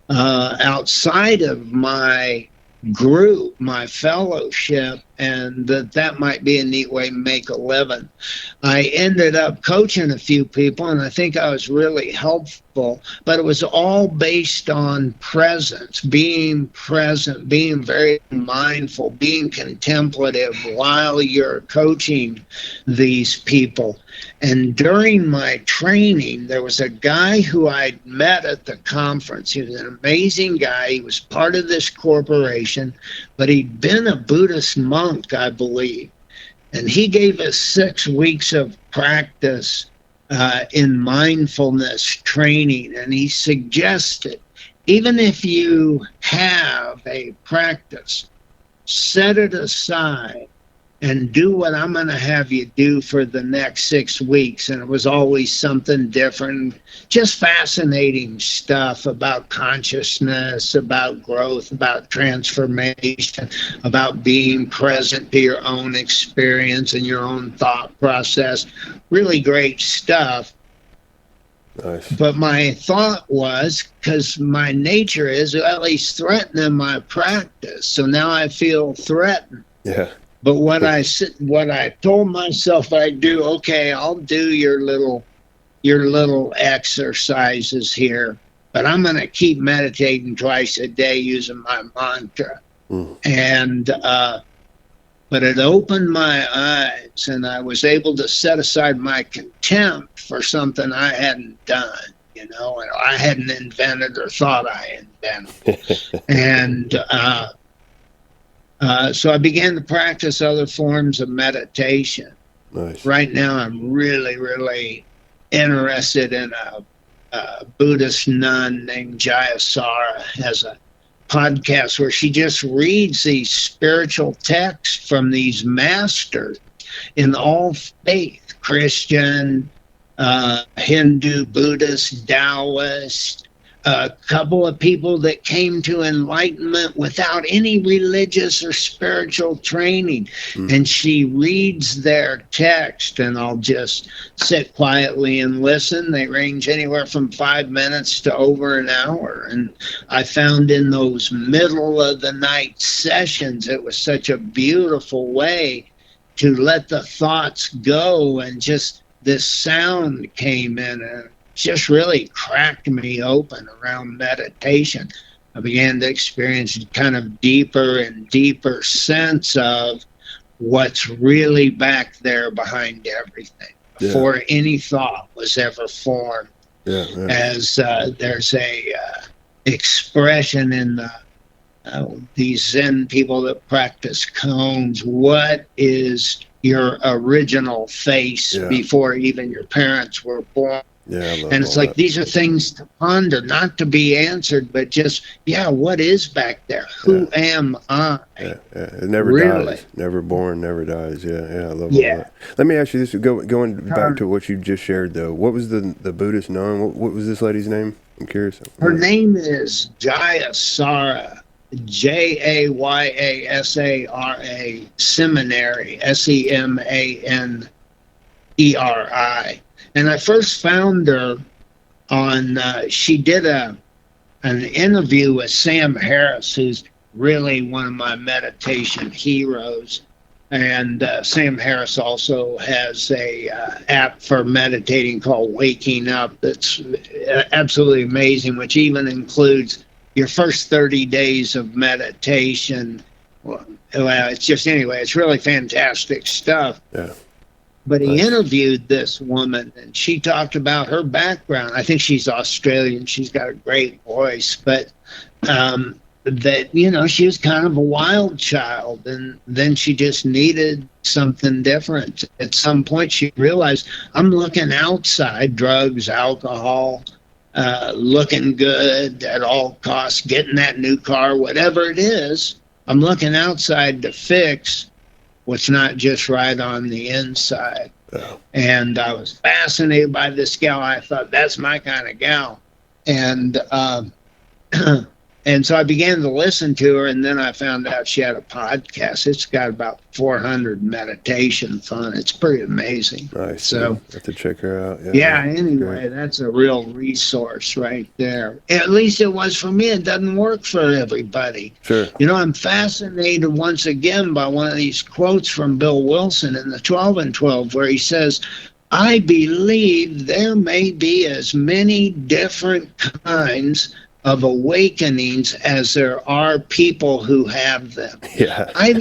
[SPEAKER 3] outside of my group, my fellowship, and that might be a neat way to make a living. I ended up coaching a few people, and I think I was really helpful, but it was all based on presence, being present, being very mindful, being contemplative while you're coaching these people. And during my training, there was a guy who I'd met at the conference. He was an amazing guy. He was part of this corporation, but he'd been a Buddhist monk, I believe. And he gave us 6 weeks of practice in mindfulness training. And he suggested, even if you have a practice, set it aside and do what I'm going to have you do for the next 6 weeks. And it was always something different, just fascinating stuff about consciousness, about growth, about transformation, about being present to your own experience and your own thought process. Really great stuff.
[SPEAKER 2] Nice.
[SPEAKER 3] But my thought was, because my nature is, well, he's threatening my practice. So now I feel threatened.
[SPEAKER 2] Yeah.
[SPEAKER 3] But what I told myself I'd do, okay, I'll do your little exercises here, but I'm going to keep meditating twice a day using my mantra. And but it opened my eyes, and I was able to set aside my contempt for something I hadn't done, and I hadn't invented or thought I invented. And so I began to practice other forms of meditation.
[SPEAKER 2] Nice.
[SPEAKER 3] Right now, I'm really, really interested in a Buddhist nun named Jayasara. Has a podcast where she just reads these spiritual texts from these masters in all faith, Christian, Hindu, Buddhist, Taoist, a couple of people that came to enlightenment without any religious or spiritual training. And she reads their text, and I'll just sit quietly and listen. They range anywhere from 5 minutes to over an hour. And I found in those middle of the night sessions, it was such a beautiful way to let the thoughts go, and just this sound came in and just really cracked me open around meditation. I began to experience kind of deeper and deeper sense of what's really back there behind everything before any thought was ever formed. As there's a expression in these Zen people that practice koans, what is your original face before even your parents were born? And it's like that. These are things to ponder, not to be answered, but just, what is back there? Who am I?
[SPEAKER 2] It never dies. Never born, never dies. I love all that. Let me ask you this, going back to what you just shared, though. What was the Buddhist nun? What was this lady's name? I'm curious.
[SPEAKER 3] Her name is Jayasara. Jayasara Seminary, Semaneri. And I first found her on, she did an interview with Sam Harris, who's really one of my meditation heroes. And Sam Harris also has a app for meditating called Waking Up that's absolutely amazing, which even includes your first 30 days of meditation. Well, it's just, anyway, it's really fantastic stuff. But he interviewed this woman, and she talked about her background. I think she's Australian. She's got a great voice, but that, she was kind of a wild child, and then she just needed something different. At some point, she realized, I'm looking outside, drugs, alcohol, looking good at all costs, getting that new car, whatever it is. I'm looking outside to fix what's not just right on the inside. And I was fascinated by this gal. I thought, that's my kind of gal. And and so I began to listen to her, and then I found out she had a podcast. It's got about 400 meditation fun. It's pretty amazing.
[SPEAKER 2] Nice.
[SPEAKER 3] So
[SPEAKER 2] I have to check her out.
[SPEAKER 3] Anyway, that's a real resource right there. At least it was for me. It doesn't work for everybody.
[SPEAKER 2] Sure.
[SPEAKER 3] I'm fascinated once again by one of these quotes from Bill Wilson in the 12 and 12, where he says, I believe there may be as many different kinds of awakenings as there are people who have them. I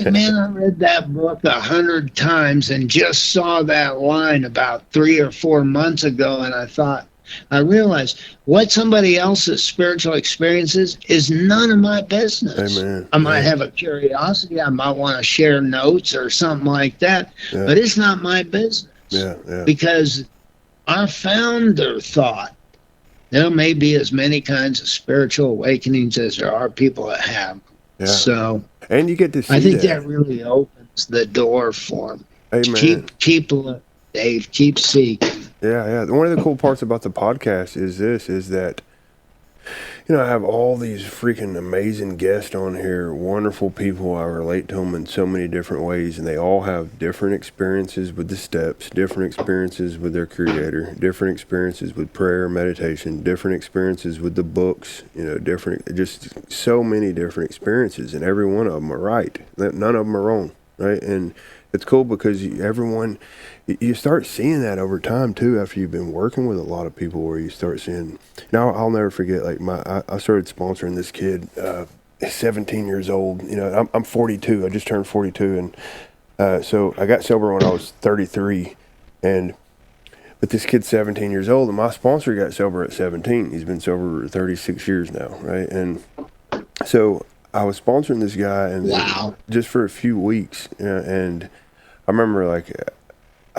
[SPEAKER 3] read that book 100 times and just saw that line about 3 or 4 months ago, and I realized what somebody else's spiritual experiences is none of my business.
[SPEAKER 2] Amen.
[SPEAKER 3] I might have a curiosity, I might want to share notes or something like that, but it's not my business. Because our founder thought there may be as many kinds of spiritual awakenings as there are people that have. So,
[SPEAKER 2] and you get to see
[SPEAKER 3] I think that really opens the door for me.
[SPEAKER 2] Amen.
[SPEAKER 3] Keep looking, Dave. Keep seeking.
[SPEAKER 2] One of the cool parts about the podcast is that I have all these freaking amazing guests on here, wonderful people. I relate to them in so many different ways, and they all have different experiences with the steps, different experiences with their creator, different experiences with prayer, meditation, different experiences with the books, just so many different experiences, and every one of them are right. None of them are wrong, right? And it's cool because you start seeing that over time too, after you've been working with a lot of people, where you start seeing. Now I'll never forget, like I started sponsoring this kid, 17 years old. I'm 42. I just turned 42, and so I got sober when I was 33, but this kid's 17 years old, and my sponsor got sober at 17. He's been sober 36 years now, right? And so I was sponsoring this guy, and just for a few weeks, and I remember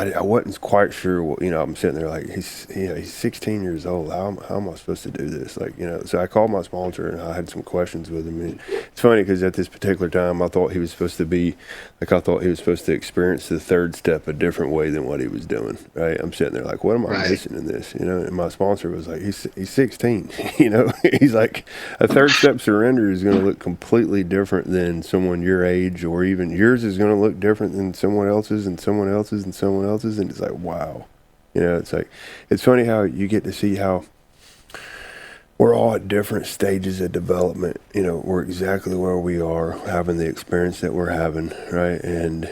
[SPEAKER 2] I wasn't quite sure what, I'm sitting there like, he's 16 years old. How am I supposed to do this? Like, so I called my sponsor and I had some questions with him. And it's funny because at this particular time, I thought he was supposed to experience the third step a different way than what he was doing. Right. I'm sitting there like, what am I missing in this? And my sponsor was like, he's 16, he's like, a third step surrender is going to look completely different than someone your age, or even yours is going to look different than someone else's and someone else's and someone else's. And it's like, wow. It's like, it's funny how you get to see how we're all at different stages of development. We're exactly where we are, having the experience that we're having, right? And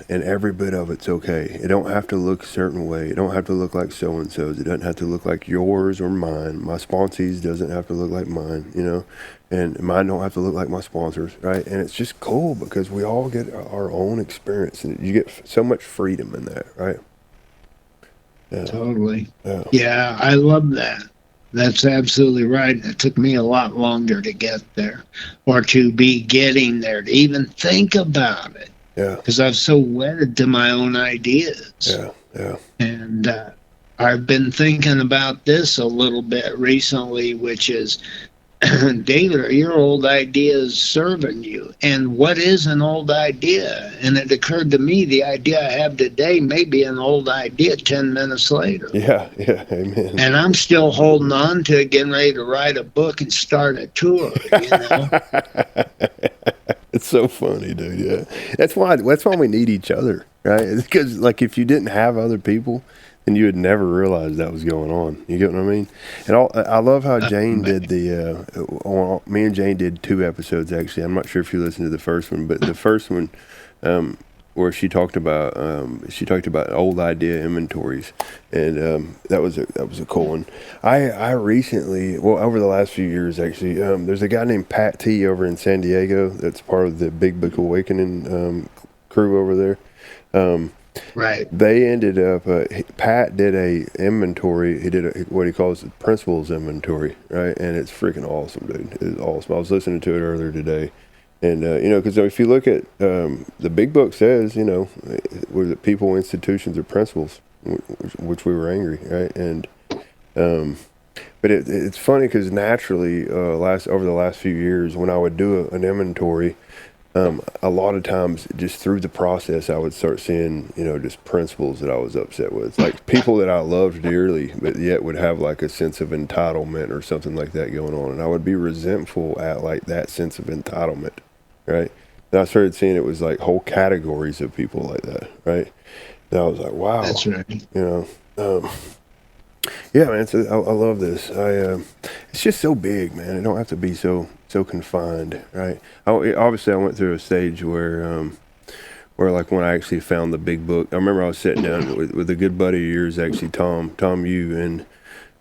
[SPEAKER 2] every bit of it's okay. It don't have to look a certain way. It don't have to look like so-and-so's. It doesn't have to look like yours or mine. My sponsee's doesn't have to look like mine, and mine don't have to look like my sponsors, right? And it's just cool because we all get our own experience, and you get so much freedom in that, right? Yeah.
[SPEAKER 3] Totally. Yeah, I love that. That's absolutely right. It took me a lot longer to get there, or to be getting there, to even think about it.
[SPEAKER 2] Yeah.
[SPEAKER 3] Because I'm so wedded to my own ideas.
[SPEAKER 2] Yeah.
[SPEAKER 3] And I've been thinking about this a little bit recently, which is, David, are your old ideas serving you? And what is an old idea? And it occurred to me, the idea I have today may be an old idea 10 minutes later.
[SPEAKER 2] Yeah, amen.
[SPEAKER 3] And I'm still holding on to it, getting ready to write a book and start a tour,
[SPEAKER 2] It's so funny, dude. Yeah. That's why we need each other, right? Because, like, if you didn't have other people, then you would never realize that was going on. You get what I mean? And I love how Jane did me and Jane did 2 episodes, actually. I'm not sure if you listened to the first one, but the first one, where she talked about old idea inventories, and that was a cool one. I recently, over the last few years, actually, there's a guy named Pat T over in San Diego that's part of the Big Book Awakening crew over there.
[SPEAKER 3] Right.
[SPEAKER 2] They ended up, Pat did a inventory. He did what he calls the principles inventory, right? And it's freaking awesome, dude. It's awesome. I was listening to it earlier today. And, because if you look at, the big book says, was it people, institutions, or principles, which we were angry, right? And, but it's funny because naturally, over the last few years, when I would do an inventory, a lot of times just through the process, I would start seeing, just principles that I was upset with, like people that I loved dearly, but yet would have like a sense of entitlement or something like that going on. And I would be resentful at like that sense of entitlement. Right. And I started seeing it was like whole categories of people like that. Right. And I was like, wow.
[SPEAKER 3] That's right.
[SPEAKER 2] Yeah, man. So I love this. It's just so big, man. It don't have to be so confined, right? Obviously, I went through a stage where like when I actually found the big book, I remember I was sitting down with a good buddy of yours, actually, Tom Yu,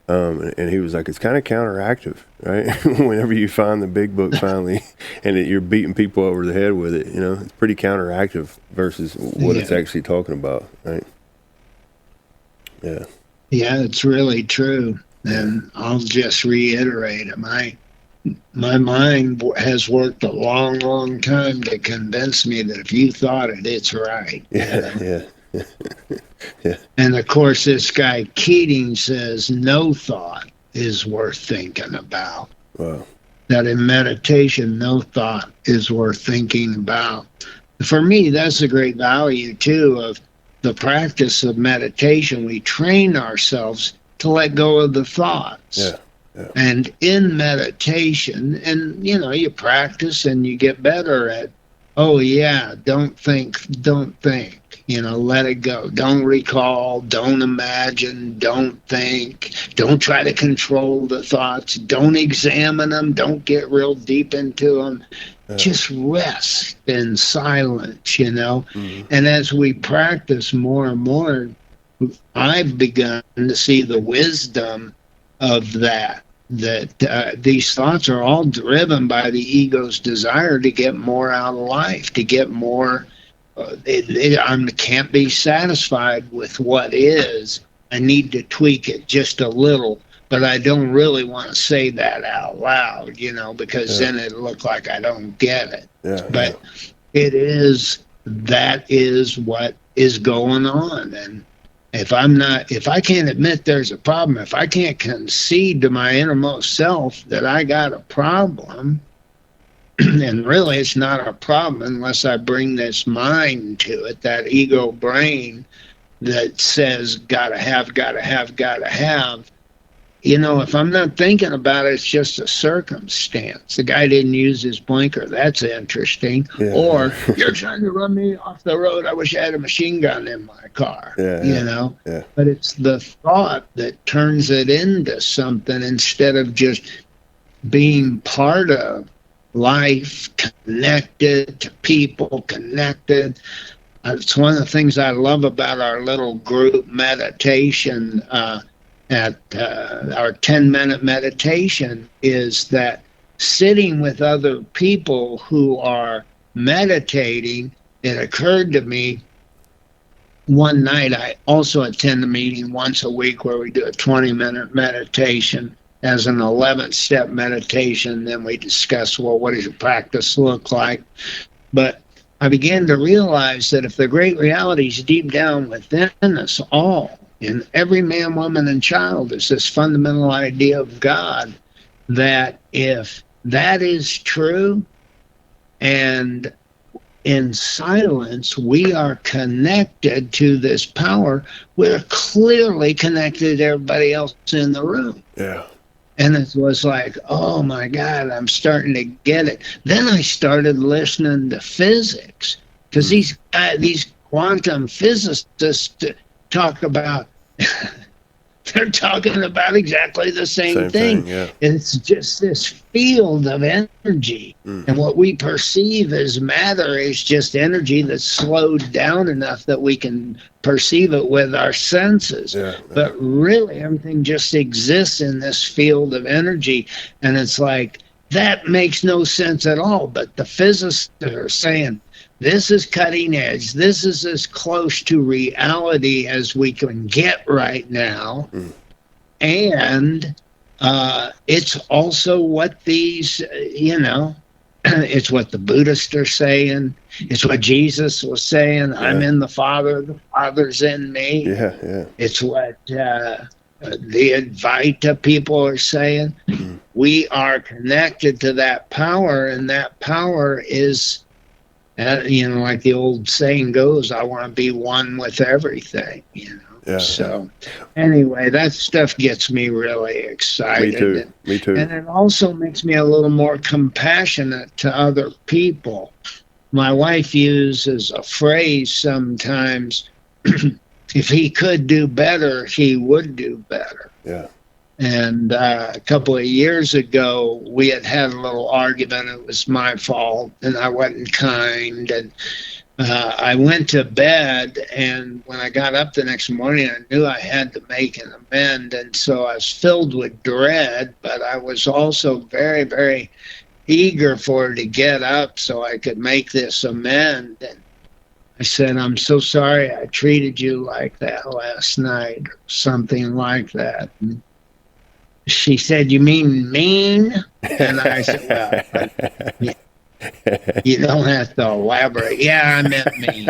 [SPEAKER 2] and he was like, it's kind of counteractive, right? Whenever you find the big book finally, and you're beating people over the head with it, it's pretty counteractive versus what it's actually talking about, right? Yeah.
[SPEAKER 3] Yeah, it's really true. And I'll just reiterate it. My mind has worked a long, long time to convince me that if you thought it, it's right.
[SPEAKER 2] Yeah. Yeah.
[SPEAKER 3] And of course, this guy Keating says no thought is worth thinking about.
[SPEAKER 2] Wow.
[SPEAKER 3] That in meditation, no thought is worth thinking about. For me, that's a great value, too, of the practice of meditation. We train ourselves to let go of the thoughts.
[SPEAKER 2] Yeah.
[SPEAKER 3] And in meditation, and you practice and you get better at, don't think, let it go. Don't recall, don't imagine, don't think, don't try to control the thoughts, don't examine them, don't get real deep into them. Just rest in silence, Mm-hmm. And as we practice more and more, I've begun to see the wisdom of that these thoughts are all driven by the ego's desire to get more out of life, to get more. I can't be satisfied with what is. I need to tweak it just a little, but I don't really want to say that out loud, because then it'll look like I don't get it.
[SPEAKER 2] Yeah,
[SPEAKER 3] but that is what is going on. And if I can't admit there's a problem, if I can't concede to my innermost self that I got a problem, and really it's not a problem unless I bring this mind to it, that ego brain that says gotta have, gotta have, gotta have. If I'm not thinking about it, it's just a circumstance. The guy didn't use his blinker. That's interesting.
[SPEAKER 2] Yeah.
[SPEAKER 3] Or you're trying to run me off the road. I wish I had a machine gun in my car.
[SPEAKER 2] Yeah.
[SPEAKER 3] But it's the thought that turns it into something instead of just being part of life, connected to people, connected. It's one of the things I love about our little group meditation at our 10-minute meditation is that sitting with other people who are meditating, it occurred to me one night, I also attend a meeting once a week where we do a 20-minute meditation as an 11-step meditation. Then we discuss, well, what does your practice look like? But I began to realize that if the great reality is deep down within us all, in every man, woman, and child, is this fundamental idea of God, that if that is true, and in silence we are connected to this power, we're clearly connected to everybody else in the room.
[SPEAKER 2] Yeah.
[SPEAKER 3] And it was like, oh my God, I'm starting to get it. Then I started listening to physics, because these quantum physicists talk about, they're talking about exactly the same thing.
[SPEAKER 2] Yeah.
[SPEAKER 3] It's just this field of energy. And what we perceive as matter is just energy that's slowed down enough that we can perceive it with our senses.
[SPEAKER 2] Yeah.
[SPEAKER 3] But really, everything just exists in this field of energy. And it's like, that makes no sense at all. But the physicists are saying, this is cutting edge. This is as close to reality as we can get right now. And it's also what these, it's what the Buddhists are saying. It's what Jesus was saying. I'm in the Father. The Father's in me.
[SPEAKER 2] Yeah.
[SPEAKER 3] It's what the Advaita people are saying. We are connected to that power, and that power is, like the old saying goes, I want to be one with everything,
[SPEAKER 2] Yeah.
[SPEAKER 3] So anyway, that stuff gets me really excited.
[SPEAKER 2] Me too.
[SPEAKER 3] And it also makes me a little more compassionate to other people. My wife uses a phrase sometimes, if he could do better, he would do better.
[SPEAKER 2] Yeah.
[SPEAKER 3] And a couple of years ago, we had a little argument. It was my fault, and I wasn't kind. And I went to bed, and when I got up the next morning, I knew I had to make an amend. And so I was filled with dread, but I was also very, very eager for her to get up so I could make this amend. And I said, I'm so sorry I treated you like that last night, or something like that. And she said, you mean mean? And I said, well, you don't have to elaborate. Yeah, I meant mean.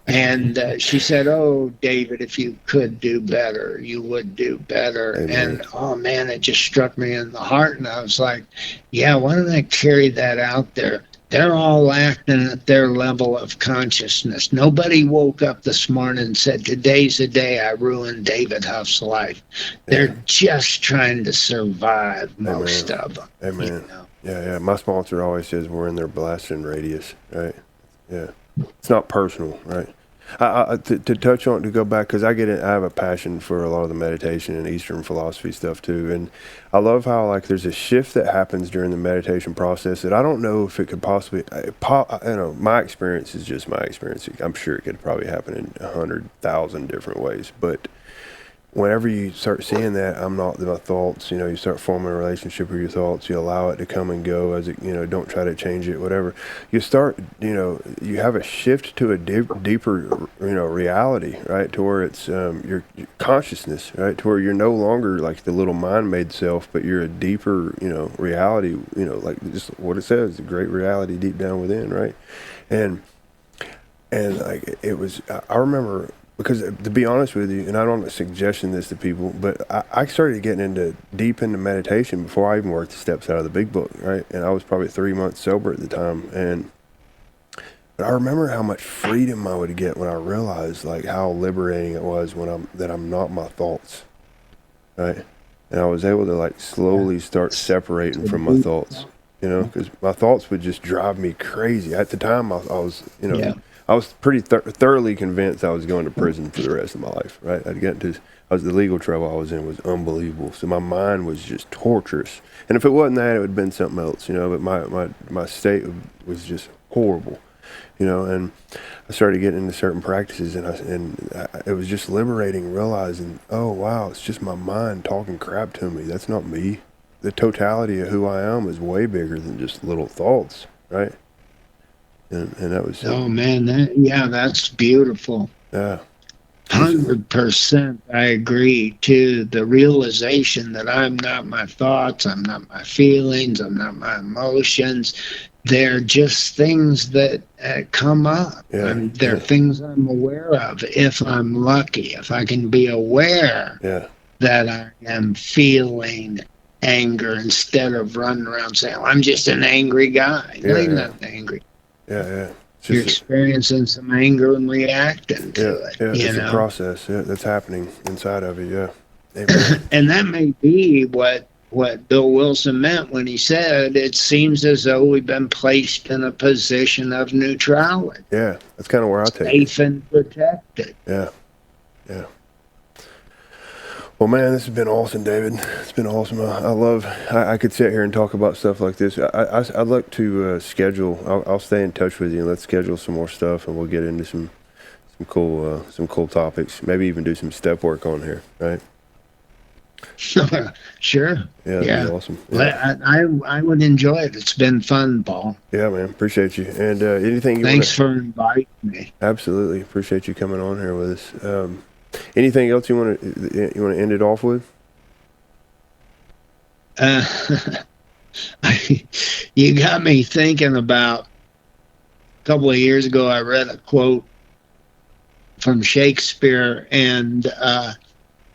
[SPEAKER 3] And she said, oh, David, if you could do better, you would do better.
[SPEAKER 2] Amen.
[SPEAKER 3] And, oh, man, it just struck me in the heart. And I was like, yeah, why don't I carry that out there? They're all acting at their level of consciousness. Nobody woke up this morning and said, today's the day I ruined David Huff's life. They're just trying to survive, most of them.
[SPEAKER 2] Amen. Yeah. My sponsor always says we're in their blasting radius, right? Yeah. It's not personal, right? To touch on, to go back, because I have a passion for a lot of the meditation and Eastern philosophy stuff too, and I love how there's a shift that happens during the meditation process that I don't know if it could possibly, my experience is just my experience. I'm sure it could probably happen in 100,000 different ways, but whenever you start seeing that I'm not my thoughts, you start forming a relationship with your thoughts, you allow it to come and go as it, don't try to change it, whatever. You start, you have a shift to a deeper, reality, right? To where it's your consciousness, right? To where you're no longer like the little mind-made self, but you're a deeper, reality, like just what it says, the great reality deep down within, right? And And like it was, I remember, because to be honest with you, and I don't suggesting this to people, but I started getting deep into meditation before I even worked the steps out of the big book, right? And I was probably 3 months sober at the time. But I remember how much freedom I would get when I realized like how liberating it was when I'm not my thoughts, right? And I was able to like slowly start separating from my thoughts, because my thoughts would just drive me crazy. At the time, I was, I was pretty thoroughly convinced I was going to prison for the rest of my life, right? The legal trouble I was in was unbelievable. So my mind was just torturous. And if it wasn't that, it would have been something else, but my state was just horrible, and I started getting into certain practices, and it was just liberating, realizing, oh, wow, it's just my mind talking crap to me. That's not me. The totality of who I am is way bigger than just little thoughts, right? And that was...
[SPEAKER 3] Oh, man, that's beautiful.
[SPEAKER 2] Yeah.
[SPEAKER 3] 100% I agree, too. The realization that I'm not my thoughts, I'm not my feelings, I'm not my emotions. They're just things that come up.
[SPEAKER 2] Yeah.
[SPEAKER 3] They're things I'm aware of. If I'm lucky, if I can be aware that I am feeling anger instead of running around saying, I'm just an angry guy. No, you're not angry.
[SPEAKER 2] Yeah.
[SPEAKER 3] You're experiencing some anger and reacting to it.
[SPEAKER 2] Yeah, it's a process that's happening inside of you, yeah.
[SPEAKER 3] And that may be what Bill Wilson meant when he said, it seems as though we've been placed in a position of neutrality.
[SPEAKER 2] Yeah, that's kind of where I take it.
[SPEAKER 3] Safe and protected.
[SPEAKER 2] Yeah. Well, man, this has been awesome, David. It's been awesome. I could sit here and talk about stuff like this. I'd like to schedule. I'll stay in touch with you, and let's schedule some more stuff, and we'll get into some cool topics. Maybe even do some step work on here, right?
[SPEAKER 3] Sure.
[SPEAKER 2] Yeah, that'd be awesome. Yeah.
[SPEAKER 3] I would enjoy it. It's been fun, Paul.
[SPEAKER 2] Yeah, man. Appreciate you. And anything you
[SPEAKER 3] Thanks for inviting me.
[SPEAKER 2] Absolutely. Appreciate you coming on here with us. Anything else you want to end it off with?
[SPEAKER 3] You got me thinking about a couple of years ago. I read a quote from Shakespeare, and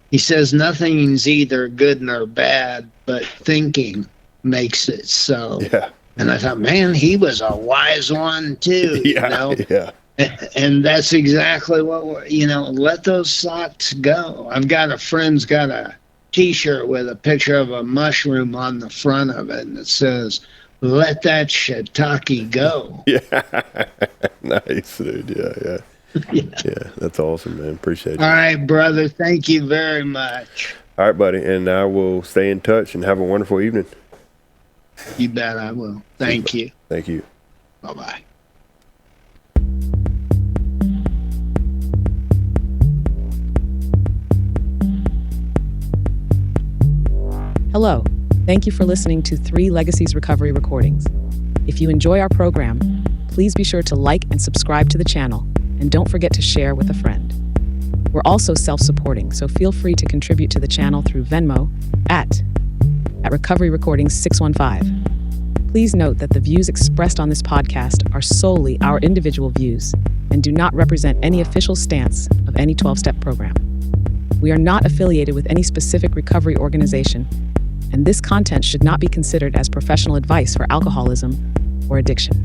[SPEAKER 3] he says, "Nothing's either good nor bad, but thinking makes it so."
[SPEAKER 2] Yeah.
[SPEAKER 3] And I thought, man, he was a wise one too.
[SPEAKER 2] Yeah.
[SPEAKER 3] And that's exactly what let those thoughts go. I've got a friend's got a T-shirt with a picture of a mushroom on the front of it, and it says, "Let that shiitake go."
[SPEAKER 2] Yeah, nice, dude. Yeah, that's awesome, man. Appreciate it.
[SPEAKER 3] All right, brother. Thank you very much.
[SPEAKER 2] All right, buddy, and I will stay in touch and have a wonderful evening.
[SPEAKER 3] You bet I will. Thank you.
[SPEAKER 2] Thank you.
[SPEAKER 3] Bye-bye.
[SPEAKER 1] Hello. Thank you for listening to 3 Legacies Recovery Recordings. If you enjoy our program, please be sure to like and subscribe to the channel, and don't forget to share with a friend. We're also self-supporting, so feel free to contribute to the channel through Venmo at Recovery Recordings 615. Please note that the views expressed on this podcast are solely our individual views and do not represent any official stance of any 12-step program. We are not affiliated with any specific recovery organization, and this content should not be considered as professional advice for alcoholism or addiction.